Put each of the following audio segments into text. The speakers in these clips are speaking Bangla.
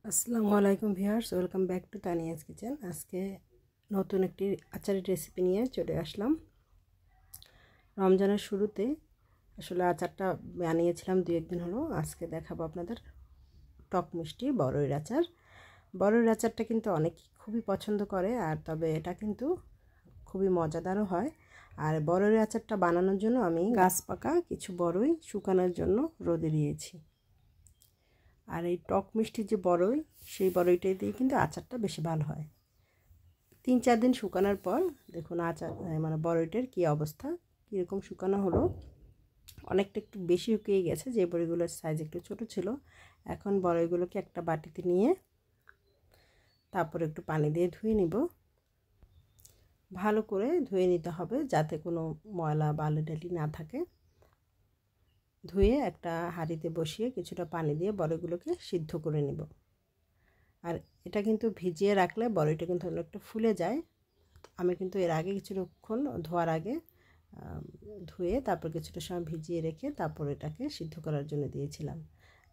আসসালামু আলাইকুম viewers, welcome back to Tania's kitchen. আজকে নতুন একটি আচারের রেসিপি নিয়ে চলে আসলাম। রমজানের শুরুতে আসলে আচারটা বানিয়েছিলাম 2-1 দিন হলো। আজকে দেখাবো আপনাদের টক মিষ্টি বড়ইয়ের আচার। বড়ইয়ের আচারটা কিন্তু অনেকে খুবই পছন্দ করে, আর তবে এটা কিন্তু খুবই মজাদারও হয়। আর বড়ইয়ের আচারটা বানানোর জন্য আমি গাছ পাকা কিছু বড়ই শুকানোর জন্য রোদে দিয়েছি। আর এই টক মিষ্টি যে বড়ই, সেই বড়ইটাই দিয়ে কিন্তু আচারটা বেশি ভালো হয়। 3-4 দিন শুকানোর পর দেখুন আচার মানে বড়ইটার কী অবস্থা, কীরকম শুকানো হলো। অনেকটা একটু বেশি শুকিয়ে গেছে, যে বড়িগুলোর সাইজ একটু ছোট ছিল। এখন বড়ইগুলোকে একটা বাটিতে নিয়ে তারপর একটু পানি দিয়ে ধুয়ে নিব। ভালো করে ধুয়ে নিতে হবে যাতে কোনো ময়লা বালি ডালি না থাকে। ধুয়ে একটা হাঁড়িতে বসিয়ে কিছুটা পানি দিয়ে বড়িগুলোকে সিদ্ধ করে নেব। আর এটা কিন্তু ভিজিয়ে রাখলে বড়িটা কিন্তু অনেকটা ফুলে যায়। আমি কিন্তু এর আগে কিছুক্ষণ ধোয়ার আগে ধুয়ে তারপর কিছুটা সময় ভিজিয়ে রেখে তারপর এটাকে সিদ্ধ করার জন্য দিয়েছিলাম।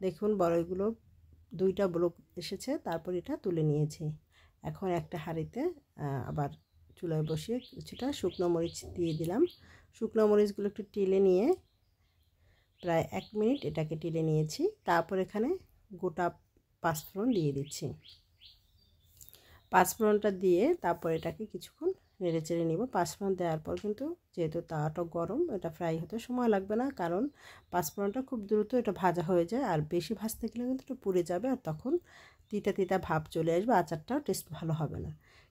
দেখুন বড়ইগুলো 2টা ব্লক এসেছে, তারপর এটা তুলে নিয়েছি। এখন একটা হাঁড়িতে আবার চুলায় বসিয়ে কিছুটা শুকনো মরিচ দিয়ে দিলাম। শুকনো মরিচগুলো একটু টেলে নিয়ে প্রায় 1 মিনিট এটাকে টেলে নিয়েছি। তারপর এখানে গোটা পাঁচফোড়ন দিয়ে দিচ্ছি। পাঁচফোড়নটা দিয়ে তারপর এটাকে কিছুক্ষণ নেড়ে চেড়ে নিব। পাঁচফোড়ন দেওয়ার পর কিন্তু যেহেতু তাওয়াটা গরম, এটা ফ্রাই হতে সময় লাগবে না, কারণ পাঁচফোড়নটা খুব দ্রুত এটা ভাজা হয়ে যায়। আর বেশি ভাজতে গেলে কিন্তু একটু পুড়ে যাবে, আর তখন তিতা তিতা ভাব চলে আসবে, আচারটাও টেস্ট ভালো হবে না।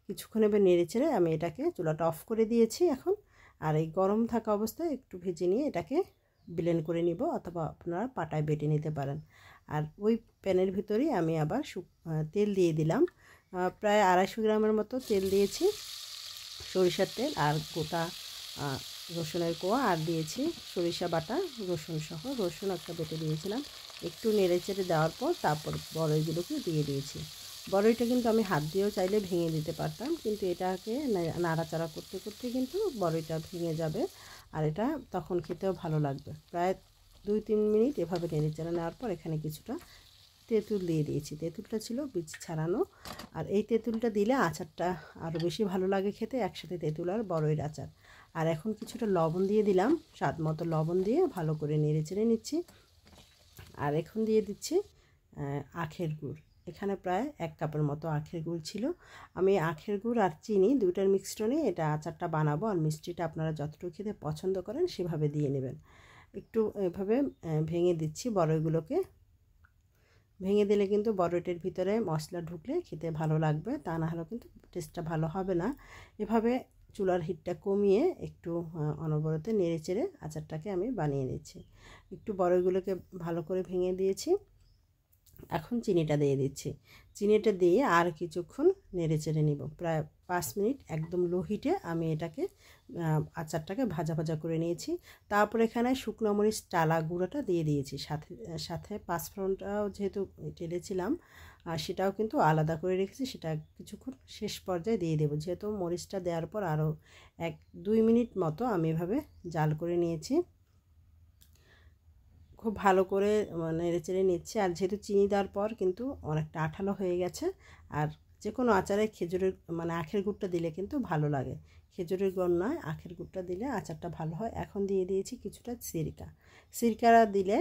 কিছুক্ষণ এবার নেড়ে চেড়ে আমি এটাকে চুলাটা অফ করে দিয়েছি এখন। আর এই গরম থাকা অবস্থায় একটু ভেজে নিয়ে এটাকে ব্লেন্ড করে নিব, অথবা আপনারা পাটায় বেটে নিতে পারেন। আর ওই প্যানের ভিতরেই আমি আবার তেল দিয়ে দিলাম। প্রায় 250 গ্রামের মতো তেল দিয়েছি, সরিষার তেল, আর গোটা রসুনের কোয়া, আর দিয়েছি সরিষা বাটা, রসুন সহ রসুন একটা বেটে দিয়েছিলাম। একটু নেড়ে চেড়ে দেওয়ার পর তারপর বড়ইগুলোকে দিয়ে দিয়েছি। বড়ইটা কিন্তু আমি হাত দিয়েও চাইলে ভেঙে দিতে পারতাম, কিন্তু এটাকে নাড়াচাড়া করতে করতে কিন্তু বড়ইটা ভেঙে যাবে, আর এটা তখন খেতেও ভালো লাগবে। প্রায় 2-3 মিনিট এভাবে নেড়ে চেড়ে নেওয়ার পর এখানে কিছুটা তেঁতুল দিয়ে দিয়েছি। তেঁতুলটা ছিল বীজ ছাড়ানো, আর এই তেঁতুলটা দিলে আচারটা আরও বেশি ভালো লাগে খেতে, একসাথে তেঁতুল আর বড়ইয়ের আচার। আর এখন কিছুটা লবণ দিয়ে দিলাম, স্বাদ মতো লবণ দিয়ে ভালো করে নেড়ে চেড়ে নিচ্ছি। আর এখন দিয়ে দিচ্ছি আখের গুড়। এখানে প্রায় 1 কাপের মতো আখের গুড় ছিল। আমি আখের গুড় আর চিনি দুইটার মিশ্রণে এটা আচারটা বানাবো। আর মিষ্টিটা আপনারা যতটুকু খেতে পছন্দ করেন সেভাবে দিয়ে নেবেন। একটু এভাবে ভেঙে দিচ্ছি বড়ইগুলোকে। ভেঙে দিলে কিন্তু বড়ইটার ভিতরে মশলা ঢুকলে খেতে ভালো লাগবে, তা না হলে কিন্তু টেস্টটা ভালো হবে না। এভাবে চুলার হিটটা কমিয়ে একটু অনবরত নেড়ে চেড়ে আচারটাকে আমি বানিয়ে নিচ্ছি। একটু বড়ইগুলোকে ভালো করে ভেঙে দিয়েছি। এখন চিনিটা দিয়ে দিচ্ছি। চিনিটা দিয়ে আর কিছুক্ষণ নেড়ে চেড়ে নিব। প্রায় 5 মিনিট একদম লো হিটে আমি এটাকে আচারটাকে ভাজা ভাজা করে নিয়েছি। তারপর এখানে শুকনো মরিচ টালা গুঁড়োটা দিয়ে দিয়েছি, সাথে সাথে পাঁচফোড়নটাও যেহেতু টেলেছিলাম আর সেটাও কিন্তু আলাদা করে রেখেছি, সেটা কিছুক্ষণ শেষ পর্যায়ে দিয়ে দেবো। যেহেতু মরিচটা দেওয়ার পর আরও 1-2 মিনিট মতো আমি এভাবে জাল করে নিয়েছি। খুব ভালো করে নেড়েচেড়ে নিচ্ছে। আর যেহেতু চিনি দেওয়ার পর কিন্তু অনেকটা আঠালো হয়ে গেছে, আর যে কোনো আচারে খেজুরের আখের গুড়টা দিলে কিন্তু ভালো লাগে। খেজুরের গুড় নয়, আখের গুড়টা দিলে আচারটা ভালো হয়। এখন দিয়ে দিয়েছি কিছুটা সিরকা। সিরকা দিলে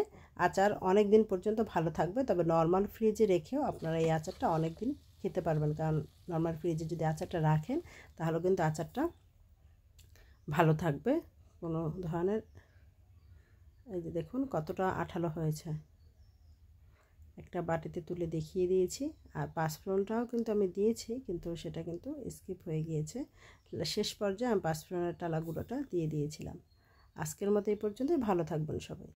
আচার অনেক দিন পর্যন্ত ভালো থাকবে, তবে নর্মাল ফ্রিজে রেখেও আপনারা এই আচারটা অনেক দিন খেতে পারবেন, কারণ নর্মাল ফ্রিজে যদি আচারটা রাখেন তাহলে কিন্তু আচারটা ভালো থাকবে। কোনো ধরনের, এই যে দেখুন কতটা আঠালো হয়েছে, একটা বাটিতে তুলে দেখিয়ে দিয়েছি। আর পাঁচফোড়নটাও কিন্তু আমি দিয়েছি, কিন্তু সেটা কিন্তু স্কিপ হয়ে গিয়েছে। শেষ পর্যায়ে আমি পাঁচফোড়নের টালা গুঁড়োটা দিয়ে দিয়েছিলাম। আজকের মতো এই পর্যন্তই। ভালো থাকবেন সবাই।